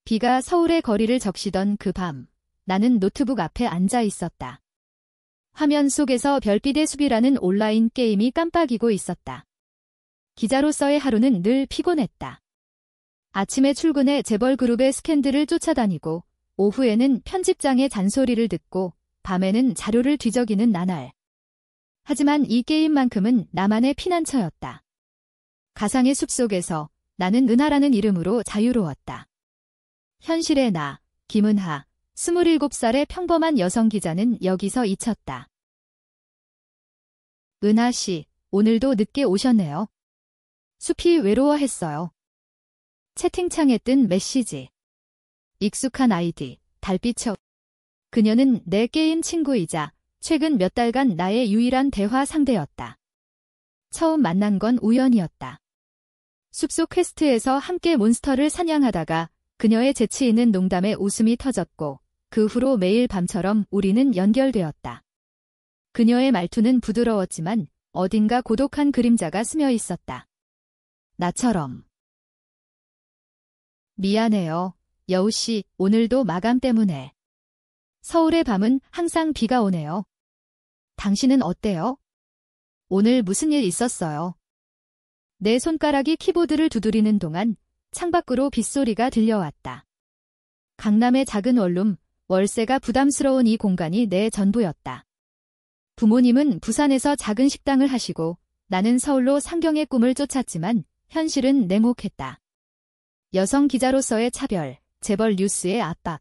비가 서울의 거리를 적시던 그 밤, 나는 노트북 앞에 앉아 있었다. 화면 속에서 별빛의 숲이라는 온라인 게임이 깜빡이고 있었다. 기자로서의 하루는 늘 피곤했다. 아침에 출근해 재벌 그룹의 스캔들을 쫓아다니고, 오후에는 편집장의 잔소리를 듣고, 밤에는 자료를 뒤적이는 나날. 하지만 이 게임만큼은 나만의 피난처였다. 가상의 숲속에서 나는 은하라는 이름으로 자유로웠다. 현실의 나, 김은하, 27살의 평범한 여성 기자는 여기서 잊혔다. 은하 씨, 오늘도 늦게 오셨네요. 숲이 외로워했어요. 채팅창에 뜬 메시지. 익숙한 아이디, 달빛여. 그녀는 내 게임 친구이자 최근 몇 달간 나의 유일한 대화 상대였다. 처음 만난 건 우연이었다. 숲속 퀘스트에서 함께 몬스터를 사냥하다가 그녀의 재치 있는 농담에 웃음이 터졌고 그 후로 매일 밤처럼 우리는 연결되었다. 그녀의 말투는 부드러웠지만 어딘가 고독한 그림자가 스며 있었다. 나처럼. 미안해요, 여우씨, 오늘도 마감 때문에. 서울의 밤은 항상 비가 오네요. 당신은 어때요? 오늘 무슨 일 있었어요? 내 손가락이 키보드를 두드리는 동안 창밖으로 빗소리가 들려왔다. 강남의 작은 원룸, 월세가 부담스러운 이 공간이 내 전부였다. 부모님은 부산에서 작은 식당을 하시고 나는 서울로 상경의 꿈을 쫓았지만 현실은 냉혹했다. 여성 기자로서의 차별, 재벌 뉴스의 압박.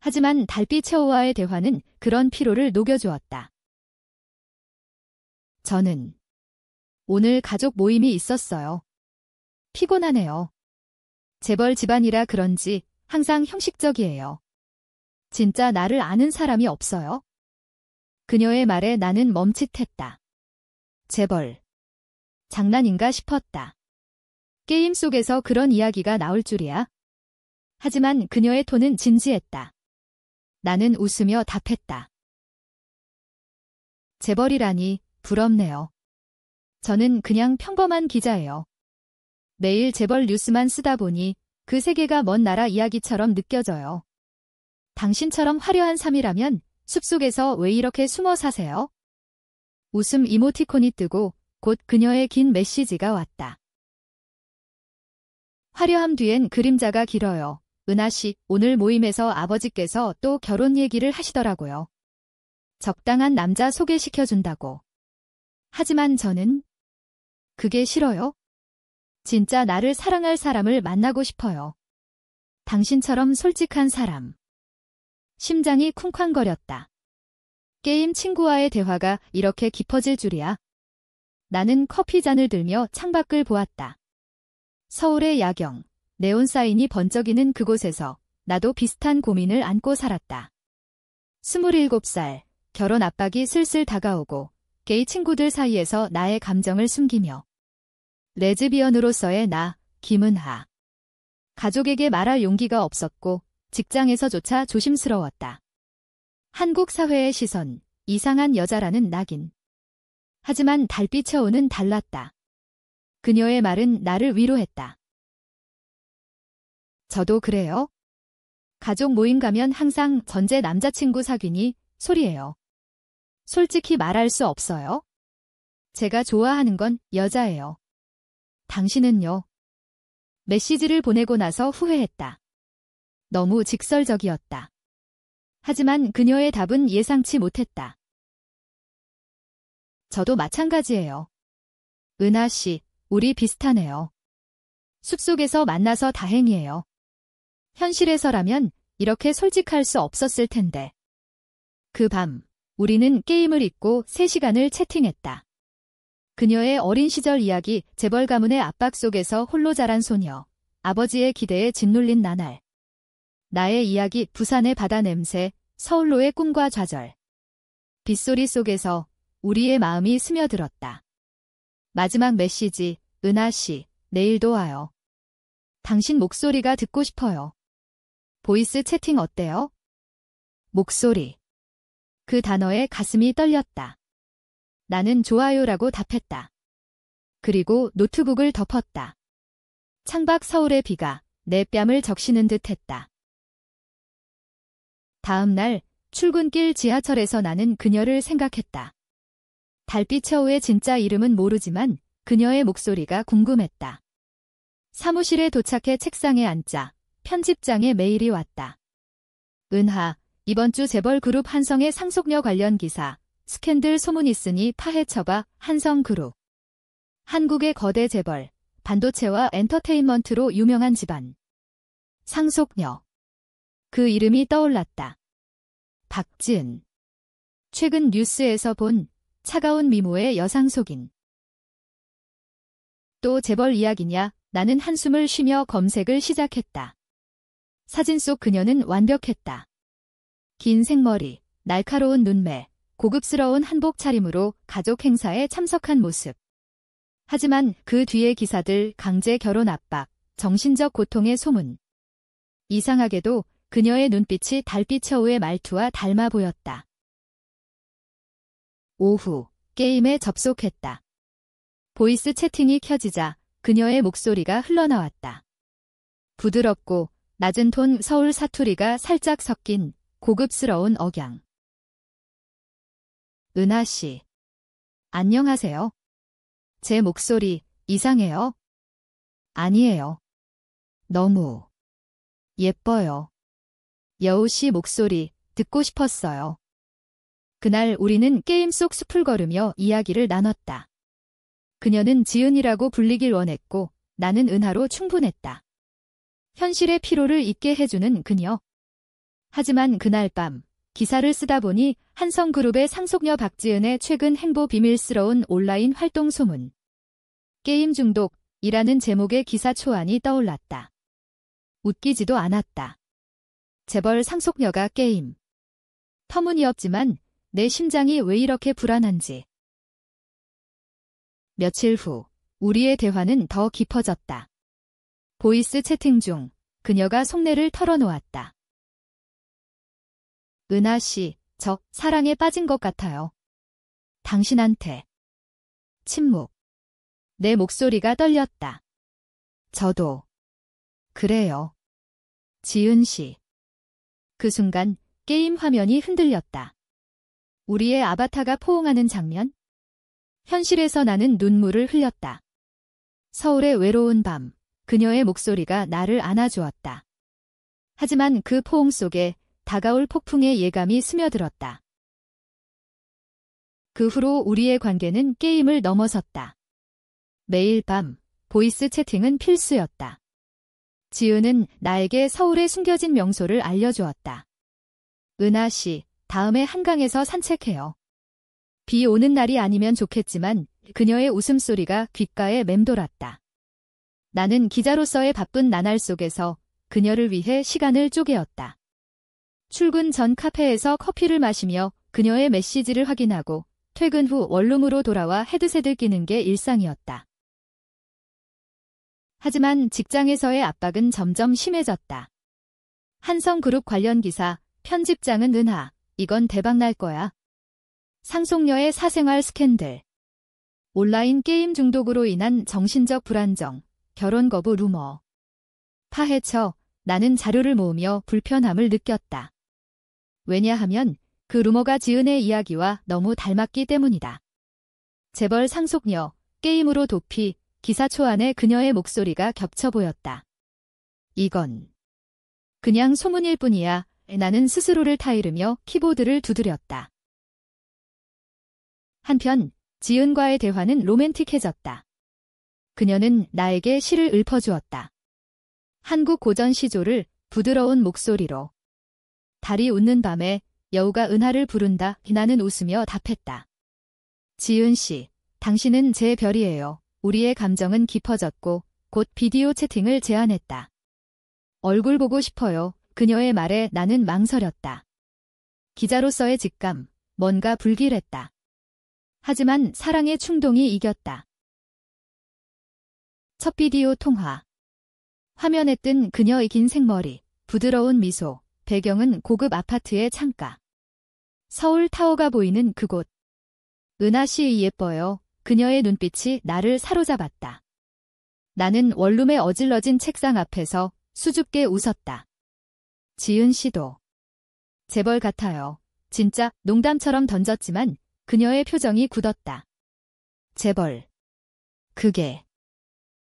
하지만 달빛 최호와의 대화는 그런 피로를 녹여주었다. 저는 오늘 가족 모임이 있었어요. 피곤하네요. 재벌 집안이라 그런지 항상 형식적이에요. 진짜 나를 아는 사람이 없어요? 그녀의 말에 나는 멈칫했다. 재벌. 장난인가 싶었다. 게임 속에서 그런 이야기가 나올 줄이야. 하지만 그녀의 톤은 진지했다. 나는 웃으며 답했다. 재벌이라니 부럽네요. 저는 그냥 평범한 기자예요. 매일 재벌 뉴스만 쓰다 보니 그 세계가 먼 나라 이야기처럼 느껴져요. 당신처럼 화려한 삶이라면 숲속에서 왜 이렇게 숨어 사세요? 웃음 이모티콘이 뜨고 곧 그녀의 긴 메시지가 왔다. 화려함 뒤엔 그림자가 길어요. 은하씨, 오늘 모임에서 아버지께서 또 결혼 얘기를 하시더라고요. 적당한 남자 소개시켜준다고. 하지만 저는 그게 싫어요. 진짜 나를 사랑할 사람을 만나고 싶어요. 당신처럼 솔직한 사람. 심장이 쿵쾅거렸다. 게임 친구와의 대화가 이렇게 깊어질 줄이야. 나는 커피잔을 들며 창밖을 보았다. 서울의 야경, 네온 사인이 번쩍이는 그곳에서 나도 비슷한 고민을 안고 살았다. 27살, 결혼 압박이 슬슬 다가오고 게이 친구들 사이에서 나의 감정을 숨기며 레즈비언으로서의 나, 김은하. 가족에게 말할 용기가 없었고 직장에서조차 조심스러웠다. 한국 사회의 시선, 이상한 여자라는 낙인. 하지만 달빛 최호는 달랐다. 그녀의 말은 나를 위로했다. 저도 그래요? 가족 모임 가면 항상 전제 남자친구 사귀니 소리예요. 솔직히 말할 수 없어요? 제가 좋아하는 건 여자예요. 당신은요? 메시지를 보내고 나서 후회했다. 너무 직설적이었다. 하지만 그녀의 답은 예상치 못했다. 저도 마찬가지예요. 은하 씨, 우리 비슷하네요. 숲속에서 만나서 다행이에요. 현실에서라면 이렇게 솔직할 수 없었을 텐데. 그 밤, 우리는 게임을 잊고 3시간을 채팅했다. 그녀의 어린 시절 이야기, 재벌 가문의 압박 속에서 홀로 자란 소녀, 아버지의 기대에 짓눌린 나날. 나의 이야기, 부산의 바다 냄새, 서울로의 꿈과 좌절. 빗소리 속에서 우리의 마음이 스며들었다. 마지막 메시지, 은하 씨, 내일도 와요. 당신 목소리가 듣고 싶어요. 보이스 채팅 어때요? 목소리. 그 단어에 가슴이 떨렸다. 나는 좋아요라고 답했다. 그리고 노트북을 덮었다. 창밖 서울의 비가 내 뺨을 적시는 듯 했다. 다음 날 출근길 지하철에서 나는 그녀를 생각했다. 달빛여우의 진짜 이름은 모르지만 그녀의 목소리가 궁금했다. 사무실에 도착해 책상에 앉자 편집장의 메일이 왔다. 은하, 이번 주 재벌 그룹 한성의 상속녀 관련 기사, 스캔들 소문 있으니 파헤쳐봐. 한성그룹. 한국의 거대 재벌, 반도체와 엔터테인먼트로 유명한 집안. 상속녀. 그 이름이 떠올랐다. 박지은. 최근 뉴스에서 본 차가운 미모의 여상속인. 또 재벌 이야기냐? 나는 한숨을 쉬며 검색을 시작했다. 사진 속 그녀는 완벽했다. 긴 생머리, 날카로운 눈매, 고급스러운 한복 차림으로 가족 행사에 참석한 모습. 하지만 그 뒤의 기사들, 강제 결혼 압박, 정신적 고통의 소문. 이상하게도 그녀의 눈빛이 달빛여우의 말투와 닮아 보였다. 오후, 게임에 접속했다. 보이스 채팅이 켜지자 그녀의 목소리가 흘러나왔다. 부드럽고 낮은 톤 서울 사투리가 살짝 섞인 고급스러운 억양. 은하 씨. 안녕하세요. 제 목소리 이상해요? 아니에요. 너무 예뻐요. 여우 씨 목소리 듣고 싶었어요. 그날 우리는 게임 속 숲을 걸으며 이야기를 나눴다. 그녀는 지은이라고 불리길 원했고 나는 은하로 충분했다. 현실의 피로를 잊게 해주는 그녀. 하지만 그날 밤 기사를 쓰다 보니 한성그룹의 상속녀 박지은의 최근 행보 비밀스러운 온라인 활동 소문. 게임 중독이라는 제목의 기사 초안이 떠올랐다. 웃기지도 않았다. 재벌 상속녀가 게임. 터무니없지만 내 심장이 왜 이렇게 불안한지. 며칠 후 우리의 대화는 더 깊어졌다. 보이스 채팅 중 그녀가 속내를 털어놓았다. 은하 씨, 저 사랑에 빠진 것 같아요. 당신한테. 침묵. 내 목소리가 떨렸다. 저도. 그래요. 지은 씨. 그 순간 게임 화면이 흔들렸다. 우리의 아바타가 포옹하는 장면? 현실에서 나는 눈물을 흘렸다. 서울의 외로운 밤, 그녀의 목소리가 나를 안아주었다. 하지만 그 포옹 속에 다가올 폭풍의 예감이 스며들었다. 그 후로 우리의 관계는 게임을 넘어섰다. 매일 밤, 보이스 채팅은 필수였다. 지은은 나에게 서울의 숨겨진 명소를 알려주었다. 은하 씨, 다음에 한강에서 산책해요. 비 오는 날이 아니면 좋겠지만 그녀의 웃음소리가 귓가에 맴돌았다. 나는 기자로서의 바쁜 나날 속에서 그녀를 위해 시간을 쪼개었다. 출근 전 카페에서 커피를 마시며 그녀의 메시지를 확인하고 퇴근 후 원룸으로 돌아와 헤드셋을 끼는 게 일상이었다. 하지만 직장에서의 압박은 점점 심해졌다. 한성그룹 관련 기사, 편집장은 은하, 이건 대박날 거야. 상속녀의 사생활 스캔들. 온라인 게임 중독으로 인한 정신적 불안정, 결혼 거부 루머. 파헤쳐 나는 자료를 모으며 불편함을 느꼈다. 왜냐하면 그 루머가 지은의 이야기와 너무 닮았기 때문이다. 재벌 상속녀, 게임으로 도피, 기사 초안에 그녀의 목소리가 겹쳐 보였다. 이건 그냥 소문일 뿐이야. 나는 스스로를 타이르며 키보드를 두드렸다. 한편 지은과의 대화는 로맨틱해졌다. 그녀는 나에게 시를 읊어주었다. 한국 고전 시조를 부드러운 목소리로. 달이 웃는 밤에 여우가 은하를 부른다. 나는 웃으며 답했다. 지은 씨, 당신은 제 별이에요. 우리의 감정은 깊어졌고 곧 비디오 채팅을 제안했다. 얼굴 보고 싶어요. 그녀의 말에 나는 망설였다. 기자로서의 직감, 뭔가 불길했다. 하지만 사랑의 충동이 이겼다. 첫 비디오 통화. 화면에 뜬 그녀의 긴 생머리, 부드러운 미소, 배경은 고급 아파트의 창가. 서울 타워가 보이는 그곳. 은하 씨 예뻐요. 그녀의 눈빛이 나를 사로잡았다. 나는 원룸의 어질러진 책상 앞에서 수줍게 웃었다. 지은 씨도. 재벌 같아요. 진짜 농담처럼 던졌지만 그녀의 표정이 굳었다. 재벌. 그게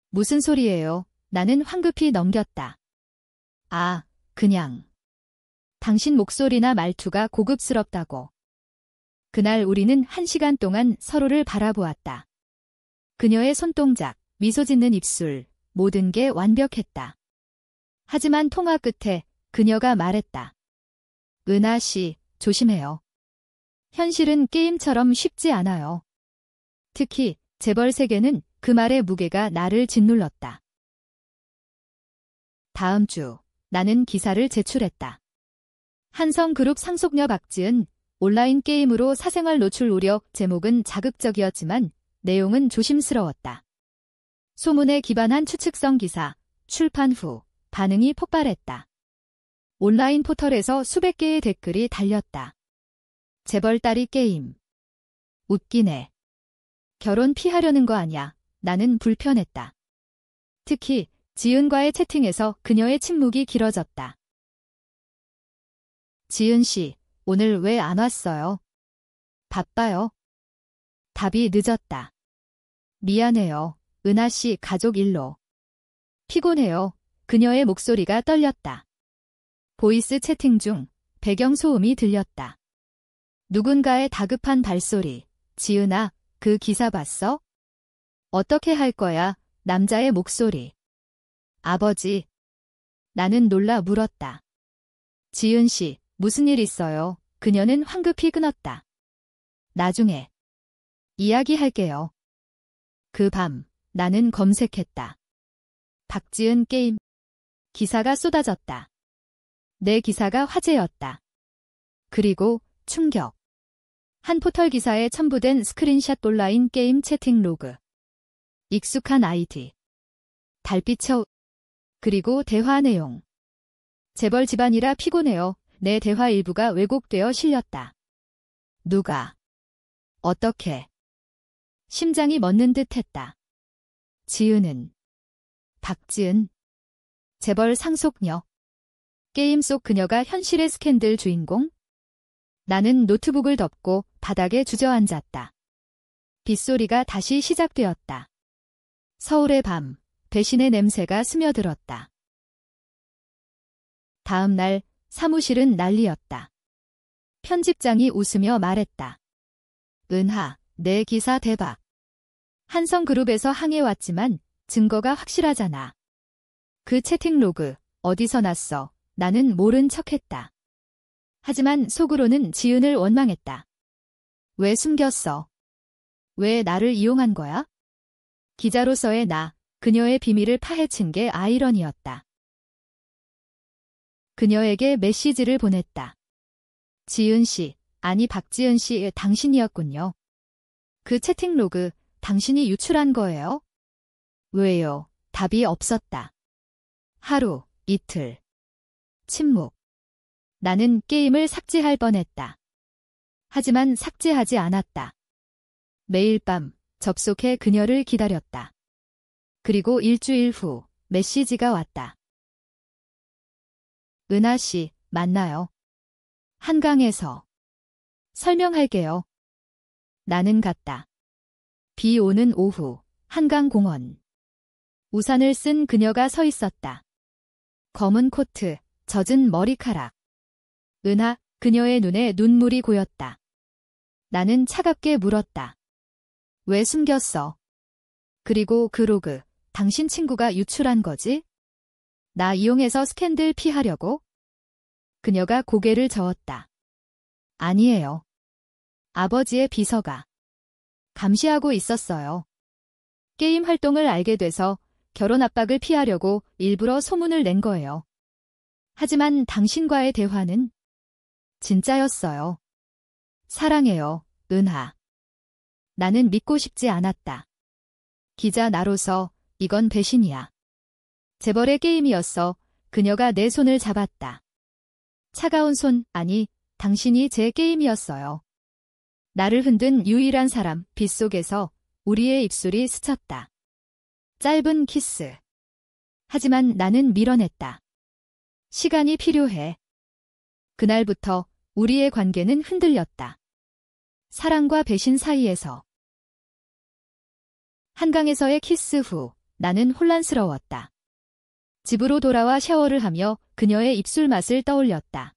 무슨 소리예요? 나는 황급히 넘겼다. 아, 그냥. 당신 목소리나 말투가 고급스럽다고. 그날 우리는 1시간 동안 서로를 바라보았다. 그녀의 손동작, 미소 짓는 입술, 모든 게 완벽했다. 하지만 통화 끝에 그녀가 말했다. 은하 씨, 조심해요. 현실은 게임처럼 쉽지 않아요. 특히 재벌 세계는 그 말의 무게가 나를 짓눌렀다. 다음 주 나는 기사를 제출했다. 한성그룹 상속녀 박지은 온라인 게임으로 사생활 노출 우려. 제목은 자극적이었지만 내용은 조심스러웠다. 소문에 기반한 추측성 기사, 출판 후 반응이 폭발했다. 온라인 포털에서 수백 개의 댓글이 달렸다. 재벌 딸이 게임. 웃기네. 결혼 피하려는 거 아냐. 나는 불편했다. 특히 지은과의 채팅에서 그녀의 침묵이 길어졌다. 지은 씨, 오늘 왜 안 왔어요? 바빠요. 답이 늦었다. 미안해요. 은하 씨 가족 일로. 피곤해요. 그녀의 목소리가 떨렸다. 보이스 채팅 중 배경 소음이 들렸다. 누군가의 다급한 발소리. 지은아, 그 기사 봤어? 어떻게 할 거야? 남자의 목소리. 아버지. 나는 놀라 물었다. 지은 씨, 무슨 일 있어요? 그녀는 황급히 끊었다. 나중에 이야기할게요. 그 밤 나는 검색했다. 박지은 게임. 기사가 쏟아졌다. 내 기사가 화제였다. 그리고 충격. 한 포털 기사에 첨부된 스크린샷 온라인 게임 채팅 로그. 익숙한 아이디. 달빛의 그리고 대화 내용. 재벌 집안이라 피곤해요. 내 대화 일부가 왜곡되어 실렸다. 누가? 어떻게? 심장이 멎는 듯 했다. 지은은. 박지은. 재벌 상속녀. 게임 속 그녀가 현실의 스캔들 주인공? 나는 노트북을 덮고 바닥에 주저앉았다. 빗소리가 다시 시작되었다. 서울의 밤, 배신의 냄새가 스며들었다. 다음 날 사무실은 난리였다. 편집장이 웃으며 말했다. 은하, 내 기사 대박. 한성그룹에서 항해왔지만 증거가 확실하잖아. 그 채팅 로그 어디서 났어? 나는 모른 척했다. 하지만 속으로는 지은을 원망했다. 왜 숨겼어? 왜 나를 이용한 거야? 기자로서의 나, 그녀의 비밀을 파헤친 게 아이러니였다. 그녀에게 메시지를 보냈다. 지은 씨, 아니 박지은 씨, 당신이었군요. 그 채팅 로그 당신이 유출한 거예요? 왜요? 답이 없었다. 하루, 이틀. 침묵. 나는 게임을 삭제할 뻔했다. 하지만 삭제하지 않았다. 매일 밤 접속해 그녀를 기다렸다. 그리고 일주일 후 메시지가 왔다. 은하 씨, 만나요. 한강에서. 설명할게요. 나는 갔다. 비 오는 오후, 한강공원. 우산을 쓴 그녀가 서 있었다. 검은 코트, 젖은 머리카락. 은하, 그녀의 눈에 눈물이 고였다. 나는 차갑게 물었다. 왜 숨겼어? 그리고 그 로그, 당신 친구가 유출한 거지? 나 이용해서 스캔들 피하려고? 그녀가 고개를 저었다. 아니에요. 아버지의 비서가 감시하고 있었어요. 게임 활동을 알게 돼서 결혼 압박을 피하려고 일부러 소문을 낸 거예요. 하지만 당신과의 대화는 진짜였어요. 사랑해요, 은하. 나는 믿고 싶지 않았다. 기자 나로서 이건 배신이야. 재벌의 게임이었어. 그녀가 내 손을 잡았다. 차가운 손, 아니, 당신이 제 게임이었어요. 나를 흔든 유일한 사람, 빗속에서 우리의 입술이 스쳤다. 짧은 키스. 하지만 나는 밀어냈다. 시간이 필요해. 그날부터 우리의 관계는 흔들렸다. 사랑과 배신 사이에서. 한강에서의 키스 후 나는 혼란스러웠다. 집으로 돌아와 샤워를 하며 그녀의 입술 맛을 떠올렸다.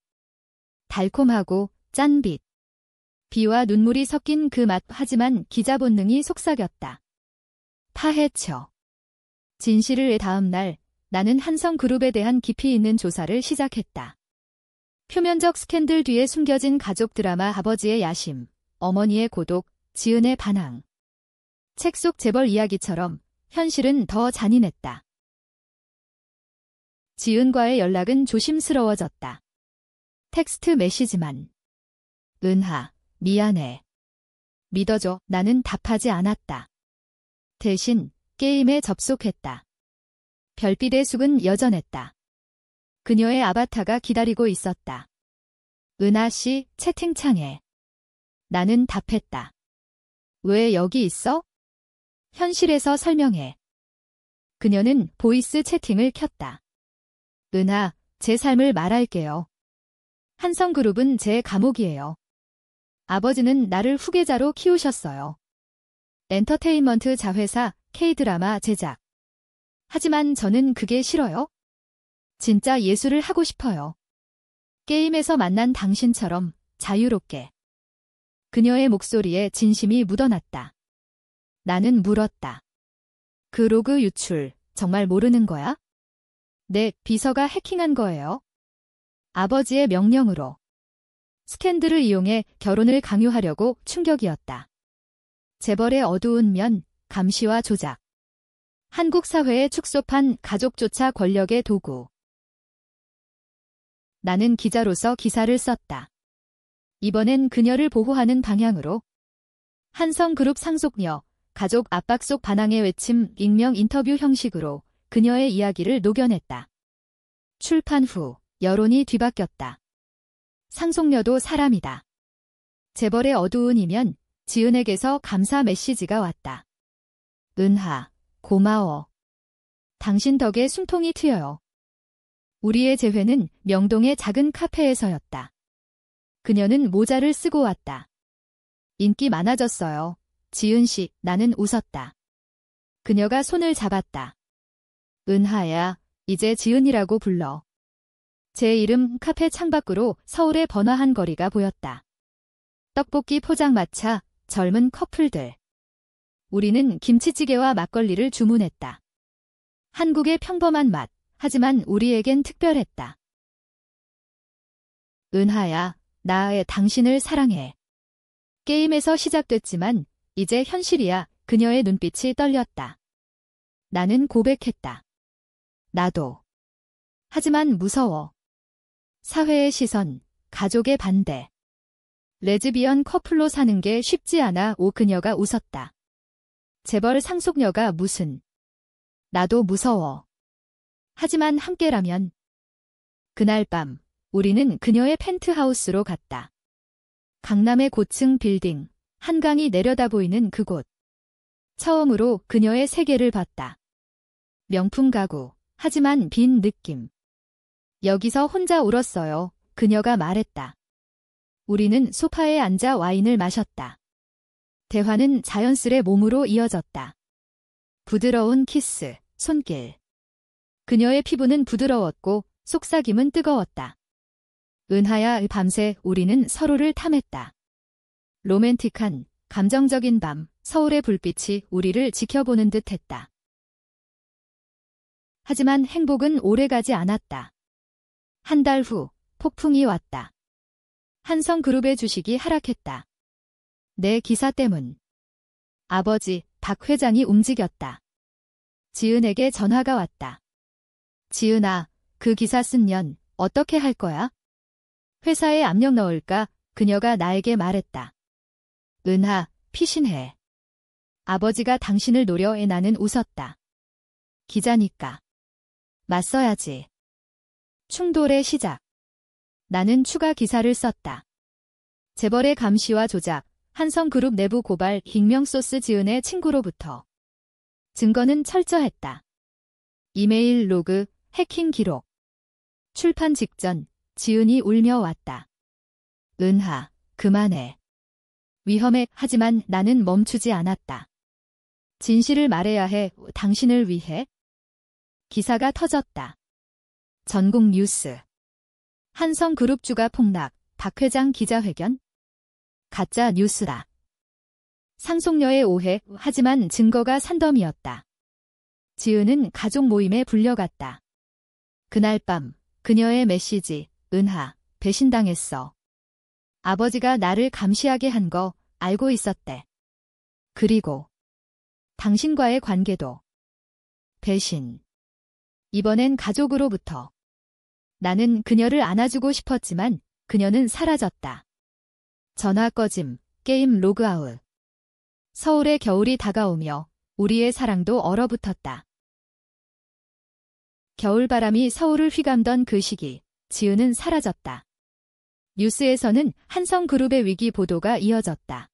달콤하고 짠 빛. 비와 눈물이 섞인 그 맛, 하지만 기자 본능이 속삭였다. 파헤쳐. 진실을 다음 날 나는 한성그룹에 대한 깊이 있는 조사를 시작했다. 표면적 스캔들 뒤에 숨겨진 가족 드라마, 아버지의 야심, 어머니의 고독, 지은의 반항. 책 속 재벌 이야기처럼 현실은 더 잔인했다. 지은과의 연락은 조심스러워졌다. 텍스트 메시지만. 은하, 미안해. 믿어줘. 나는 답하지 않았다. 대신 게임에 접속했다. 별빛의 숲은 여전했다. 그녀의 아바타가 기다리고 있었다. 은하 씨, 채팅창에. 나는 답했다. 왜 여기 있어? 현실에서 설명해. 그녀는 보이스 채팅을 켰다. 은하, 제 삶을 말할게요. 한성그룹은 제 감옥이에요. 아버지는 나를 후계자로 키우셨어요. 엔터테인먼트 자회사, K드라마 제작. 하지만 저는 그게 싫어요. 진짜 예술을 하고 싶어요. 게임에서 만난 당신처럼 자유롭게. 그녀의 목소리에 진심이 묻어났다. 나는 물었다. 그 로그 유출 정말 모르는 거야? 내 비서가 해킹한 거예요. 아버지의 명령으로. 스캔들을 이용해 결혼을 강요하려고. 충격이었다. 재벌의 어두운 면, 감시와 조작. 한국 사회에 축소판 가족조차 권력의 도구. 나는 기자로서 기사를 썼다. 이번엔 그녀를 보호하는 방향으로. 한성그룹 상속녀, 가족 압박 속 반항의 외침, 익명 인터뷰 형식으로 그녀의 이야기를 녹여냈다. 출판 후 여론이 뒤바뀌었다. 상속녀도 사람이다. 재벌의 어두운 이면, 지은에게서 감사 메시지가 왔다. 은하, 고마워. 당신 덕에 숨통이 트여요. 우리의 재회는 명동의 작은 카페에서였다. 그녀는 모자를 쓰고 왔다. 인기 많아졌어요. 지은 씨, 나는 웃었다. 그녀가 손을 잡았다. 은하야, 이제 지은이라고 불러. 제 이름. 카페 창밖으로 서울의 번화한 거리가 보였다. 떡볶이 포장마차, 젊은 커플들. 우리는 김치찌개와 막걸리를 주문했다. 한국의 평범한 맛, 하지만 우리에겐 특별했다. 은하야, 나의 당신을 사랑해. 게임에서 시작됐지만 이제 현실이야. 그녀의 눈빛이 떨렸다. 나는 고백했다. 나도. 하지만 무서워. 사회의 시선, 가족의 반대. 레즈비언 커플로 사는 게 쉽지 않아. 그녀가 웃었다. 재벌 상속녀가 무슨. 나도 무서워. 하지만 함께라면. 그날 밤 우리는 그녀의 펜트하우스로 갔다. 강남의 고층 빌딩, 한강이 내려다보이는 그곳. 처음으로 그녀의 세계를 봤다. 명품 가구, 하지만 빈 느낌. 여기서 혼자 울었어요. 그녀가 말했다. 우리는 소파에 앉아 와인을 마셨다. 대화는 자연스레 몸으로 이어졌다. 부드러운 키스, 손길. 그녀의 피부는 부드러웠고 속삭임은 뜨거웠다. 은하야, 밤새 우리는 서로를 탐했다. 로맨틱한, 감정적인 밤, 서울의 불빛이 우리를 지켜보는 듯 했다. 하지만 행복은 오래가지 않았다. 한 달 후, 폭풍이 왔다. 한성그룹의 주식이 하락했다. 내 기사 때문. 아버지, 박 회장이 움직였다. 지은에게 전화가 왔다. 지은아, 그 기사 쓴 년 어떻게 할 거야? 회사에 압력 넣을까? 그녀가 나에게 말했다. 은하, 피신해. 아버지가 당신을 노려해. 나는 웃었다. 기자니까. 맞서야지. 충돌의 시작. 나는 추가 기사를 썼다. 재벌의 감시와 조작, 한성그룹 내부 고발, 익명 소스. 지은의 친구로부터. 증거는 철저했다. 이메일 로그, 해킹 기록. 출판 직전 지은이 울며 왔다. 은하, 그만해. 위험해. 하지만 나는 멈추지 않았다. 진실을 말해야 해. 당신을 위해. 기사가 터졌다. 전국 뉴스. 한성그룹주가 폭락, 박 회장 기자회견. 가짜 뉴스다. 상속녀의 오해, 하지만 증거가 산더미였다. 지은은 가족 모임에 불려갔다. 그날 밤 그녀의 메시지, 은하, 배신당했어. 아버지가 나를 감시하게 한 거 알고 있었대. 그리고 당신과의 관계도. 배신. 이번엔 가족으로부터. 나는 그녀를 안아주고 싶었지만 그녀는 사라졌다. 전화 꺼짐, 게임 로그아웃. 서울의 겨울이 다가오며 우리의 사랑도 얼어붙었다. 겨울바람이 서울을 휘감던 그 시기, 지은은 사라졌다. 뉴스에서는 한성그룹의 위기 보도가 이어졌다.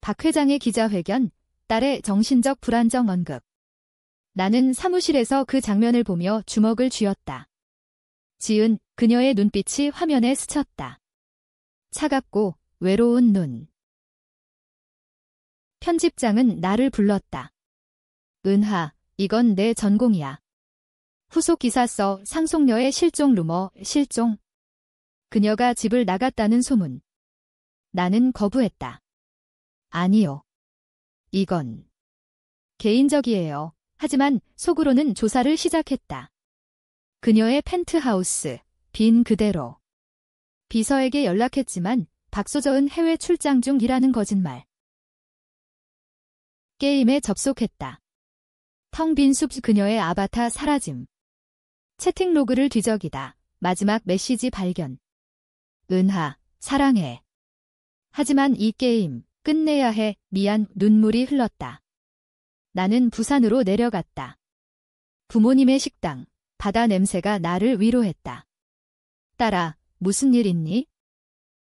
박 회장의 기자회견, 딸의 정신적 불안정 언급. 나는 사무실에서 그 장면을 보며 주먹을 쥐었다. 지은, 그녀의 눈빛이 화면에 스쳤다. 차갑고 외로운 눈. 편집장은 나를 불렀다. 은하, 이건 내 전공이야. 후속 기사 써. 상속녀의 실종 루머, 실종. 그녀가 집을 나갔다는 소문. 나는 거부했다. 아니요. 이건 개인적이에요. 하지만 속으로는 조사를 시작했다. 그녀의 펜트하우스, 빈 그대로. 비서에게 연락했지만 박소저은 해외 출장 중이라는 거짓말. 게임에 접속했다. 텅 빈 숲. 그녀의 아바타 사라짐. 채팅 로그를 뒤적이다. 마지막 메시지 발견. 은하, 사랑해. 하지만 이 게임 끝내야 해. 미안. 눈물이 흘렀다. 나는 부산으로 내려갔다. 부모님의 식당. 바다 냄새가 나를 위로했다. 딸아, 무슨 일 있니?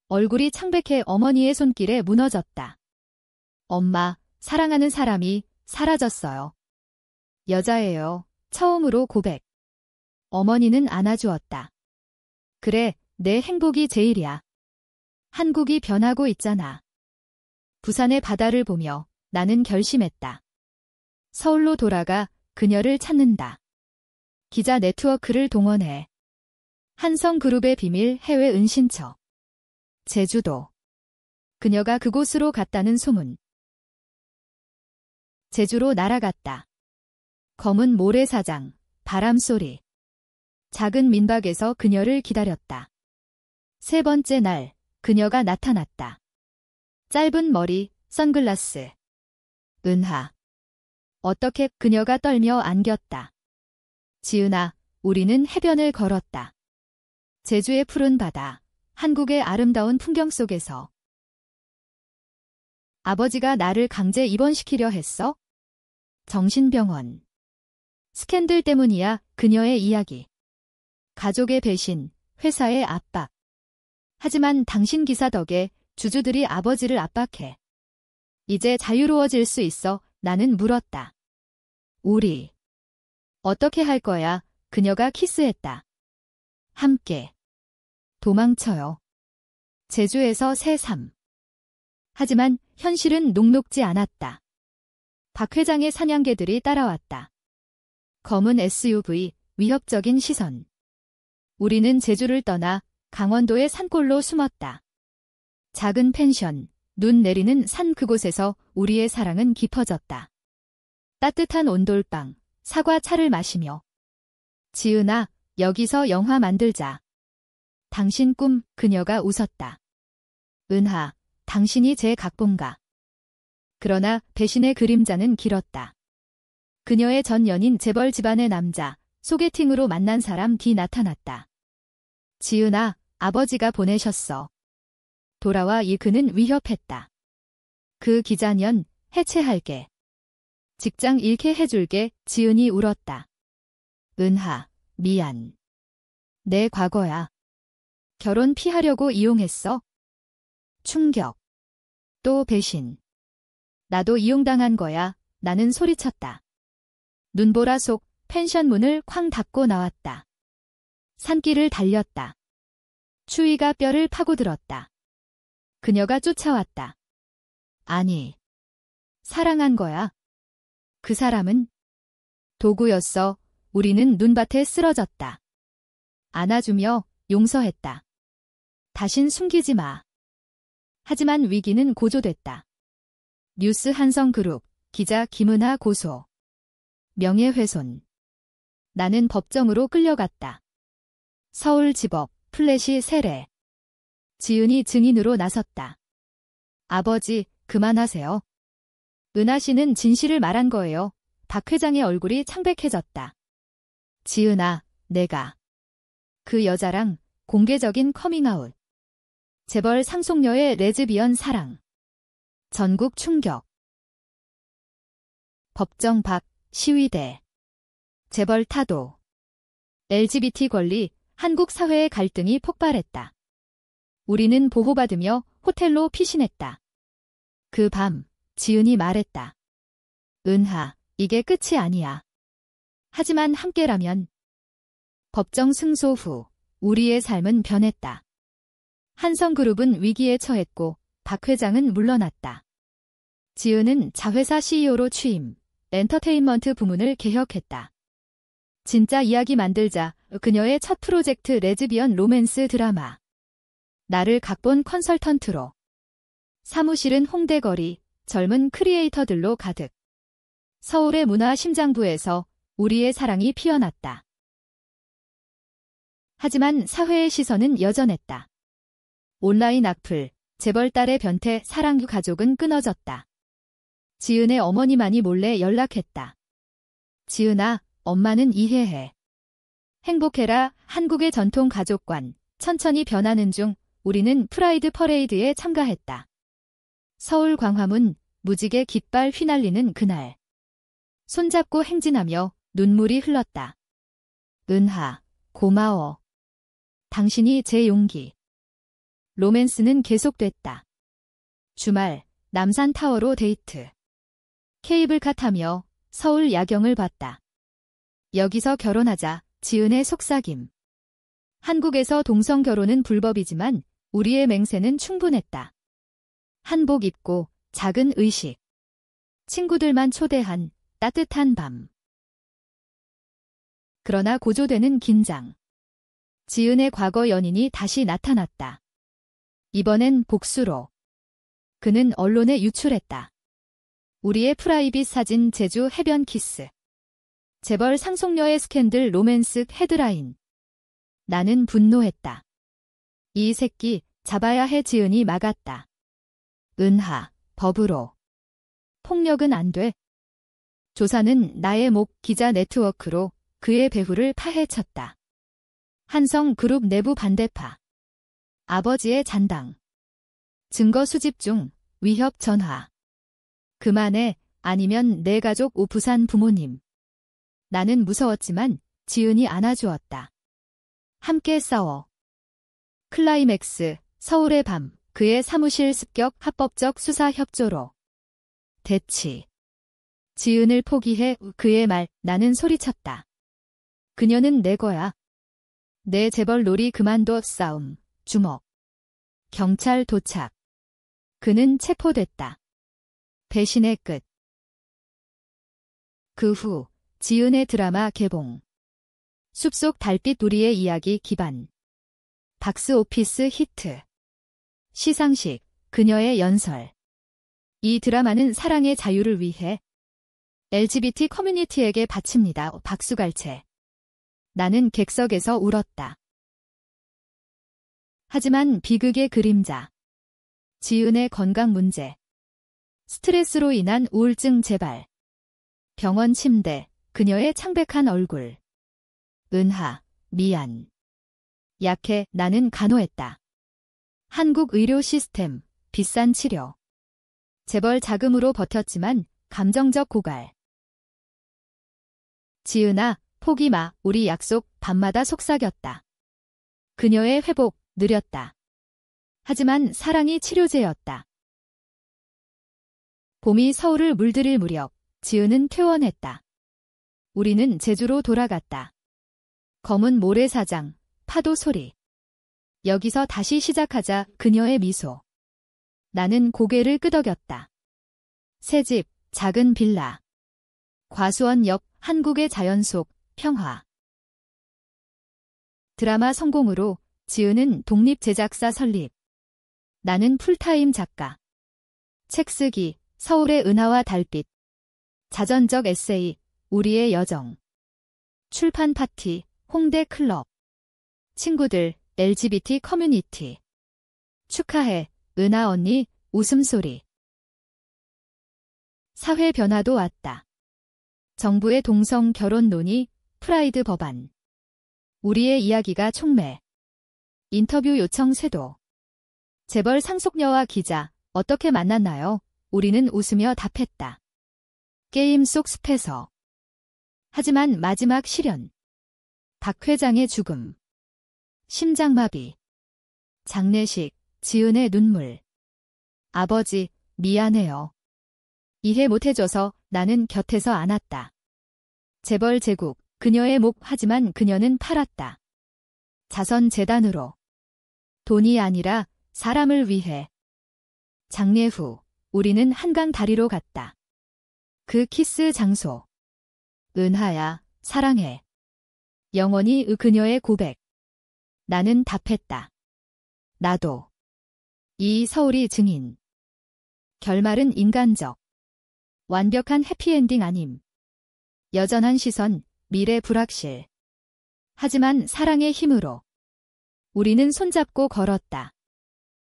얼굴이 창백해. 어머니의 손길에 무너졌다. 엄마, 사랑하는 사람이 사라졌어요. 여자예요. 처음으로 고백. 어머니는 안아주었다. 그래, 내 행복이 제일이야. 한국이 변하고 있잖아. 부산의 바다를 보며 나는 결심했다. 서울로 돌아가 그녀를 찾는다. 기자 네트워크를 동원해. 한성그룹의 비밀 해외 은신처. 제주도. 그녀가 그곳으로 갔다는 소문. 제주로 날아갔다. 검은 모래사장, 바람소리. 작은 민박에서 그녀를 기다렸다. 세 번째 날, 그녀가 나타났다. 짧은 머리, 선글라스. 은하. 어떻게? 그녀가 떨며 안겼다. 지은아, 우리는 해변을 걸었다. 제주의 푸른 바다, 한국의 아름다운 풍경 속에서. 아버지가 나를 강제 입원시키려 했어? 정신병원. 스캔들 때문이야. 그녀의 이야기. 가족의 배신, 회사의 압박. 하지만 당신 기사 덕에 주주들이 아버지를 압박해. 이제 자유로워질 수 있어. 나는 물었다. 우리. 어떻게 할 거야? 그녀가 키스했다. 함께. 도망쳐요. 제주에서 새삼. 하지만 현실은 녹록지 않았다. 박 회장의 사냥개들이 따라왔다. 검은 SUV, 위협적인 시선. 우리는 제주를 떠나 강원도의 산골로 숨었다. 작은 펜션, 눈 내리는 산 그곳에서 우리의 사랑은 깊어졌다. 따뜻한 온돌방, 사과차를 마시며. 지은아, 여기서 영화 만들자. 당신 꿈. 그녀가 웃었다. 은하, 당신이 제 각본가. 그러나 배신의 그림자는 길었다. 그녀의 전 연인 재벌 집안의 남자, 소개팅으로 만난 사람 뒤 나타났다. 지은아, 아버지가 보내셨어. 돌아와. 이 그는 위협했다. 그 기자년 해체할게. 직장 잃게 해줄게. 지은이 울었다. 은하, 미안. 내 과거야. 결혼 피하려고 이용했어? 충격. 또 배신. 나도 이용당한 거야. 나는 소리쳤다. 눈보라 속 펜션 문을 쾅 닫고 나왔다. 산길을 달렸다. 추위가 뼈를 파고들었다. 그녀가 쫓아왔다. 아니, 사랑한 거야. 그 사람은 도구였어. 우리는 눈밭에 쓰러졌다. 안아주며 용서했다. 다신 숨기지 마. 하지만 위기는 고조됐다. 뉴스 한성그룹, 기자 김은하 고소. 명예훼손. 나는 법정으로 끌려갔다. 서울지법, 플래시 세례. 지은이 증인으로 나섰다. 아버지, 그만하세요. 은하 씨는 진실을 말한 거예요. 박 회장의 얼굴이 창백해졌다. 지은아, 내가 그 여자랑 공개적인 커밍아웃. 재벌 상속녀의 레즈비언 사랑. 전국 충격. 법정 밖, 시위대. 재벌 타도. LGBT 권리, 한국 사회의 갈등이 폭발했다. 우리는 보호받으며 호텔로 피신했다. 그 밤, 지은이 말했다. 은하, 이게 끝이 아니야. 하지만 함께라면. 법정 승소 후, 우리의 삶은 변했다. 한성그룹은 위기에 처했고, 박 회장은 물러났다. 지은은 자회사 CEO로 취임, 엔터테인먼트 부문을 개혁했다. 진짜 이야기 만들자, 그녀의 첫 프로젝트 레즈비언 로맨스 드라마. 나를 각본 컨설턴트로. 사무실은 홍대거리, 젊은 크리에이터들로 가득. 서울의 문화심장부에서 우리의 사랑이 피어났다. 하지만 사회의 시선은 여전했다. 온라인 악플, 재벌 딸의 변태, 사랑 가족은 끊어졌다. 지은의 어머니만이 몰래 연락했다. 지은아, 엄마는 이해해. 행복해라. 한국의 전통 가족관, 천천히 변하는 중 우리는 프라이드 퍼레이드에 참가했다. 서울 광화문, 무지개 깃발 휘날리는 그날. 손잡고 행진하며 눈물이 흘렀다. 은하, 고마워. 당신이 제 용기. 로맨스는 계속됐다. 주말, 남산타워로 데이트. 케이블카 타며 서울 야경을 봤다. 여기서 결혼하자, 지은의 속삭임. 한국에서 동성결혼은 불법이지만 우리의 맹세는 충분했다. 한복 입고 작은 의식. 친구들만 초대한 따뜻한 밤. 그러나 고조되는 긴장. 지은의 과거 연인이 다시 나타났다. 이번엔 복수로. 그는 언론에 유출했다. 우리의 프라이빗 사진 제주 해변 키스. 재벌 상속녀의 스캔들 로맨스 헤드라인. 나는 분노했다. 이 새끼 잡아야 해. 지은이 막았다. 은하, 법으로. 폭력은 안 돼. 조사는 나의 목. 기자 네트워크로 그의 배후를 파헤쳤다. 한성그룹 내부 반대파. 아버지의 잔당. 증거 수집 중. 위협 전화. 그만해. 아니면 내 가족 부산 부모님. 나는 무서웠지만 지은이 안아주었다. 함께 싸워. 클라이맥스. 서울의 밤. 그의 사무실 습격 합법적 수사 협조로. 대치. 지은을 포기해. 그의 말. 나는 소리쳤다. 그녀는 내 거야. 내 재벌 놀이 그만둬. 싸움. 주먹. 경찰 도착. 그는 체포됐다. 배신의 끝. 그 후 지은의 드라마 개봉. 숲속 달빛 우리의 이야기 기반. 박스오피스 히트. 시상식. 그녀의 연설. 이 드라마는 사랑의 자유를 위해 LGBT 커뮤니티에게 바칩니다. 박수갈채. 나는 객석에서 울었다. 하지만 비극의 그림자. 지은의 건강 문제. 스트레스로 인한 우울증 재발. 병원 침대. 그녀의 창백한 얼굴. 은하, 미안. 약해. 나는 간호했다. 한국 의료 시스템, 비싼 치료. 재벌 자금으로 버텼지만 감정적 고갈. 지은아, 포기 마. 우리 약속. 밤마다 속삭였다. 그녀의 회복, 느렸다. 하지만 사랑이 치료제였다. 봄이 서울을 물들일 무렵, 지은은 퇴원했다. 우리는 제주로 돌아갔다. 검은 모래사장, 파도 소리. 여기서 다시 시작하자 그녀의 미소. 나는 고개를 끄덕였다. 새 집, 작은 빌라. 과수원 옆 한국의 자연 속 평화. 드라마 성공으로 지은은 독립제작사 설립. 나는 풀타임 작가. 책 쓰기, 서울의 은하와 달빛. 자전적 에세이, 우리의 여정. 출판 파티, 홍대 클럽. 친구들, LGBT 커뮤니티. 축하해, 은하 언니, 웃음소리. 사회 변화도 왔다. 정부의 동성 결혼 논의, 프라이드 법안. 우리의 이야기가 촉매. 인터뷰 요청 쇄도. 재벌 상속녀와 기자, 어떻게 만났나요? 우리는 웃으며 답했다. 게임 속 숲에서. 하지만 마지막 실현. 박 회장의 죽음. 심장마비. 장례식, 지은의 눈물. 아버지, 미안해요. 이해 못해줘서 나는 곁에서 안았다. 재벌 제국, 그녀의 목 하지만 그녀는 팔았다. 자선재단으로. 돈이 아니라 사람을 위해. 장례 후, 우리는 한강 다리로 갔다. 그 키스 장소. 은하야, 사랑해. 영원히 그녀의 고백. 나는 답했다. 나도. 이 서울이 증인. 결말은 인간적. 완벽한 해피엔딩 아님. 여전한 시선, 미래 불확실. 하지만 사랑의 힘으로. 우리는 손잡고 걸었다.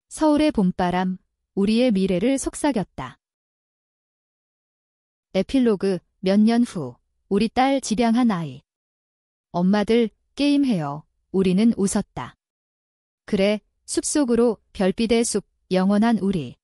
서울의 봄바람, 우리의 미래를 속삭였다. 에필로그, 몇 년 후, 우리 딸 집양한 아이. 엄마들, 게임해요. 우리는 웃었다. 그래, 숲속으로 별빛의 숲, 영원한 우리.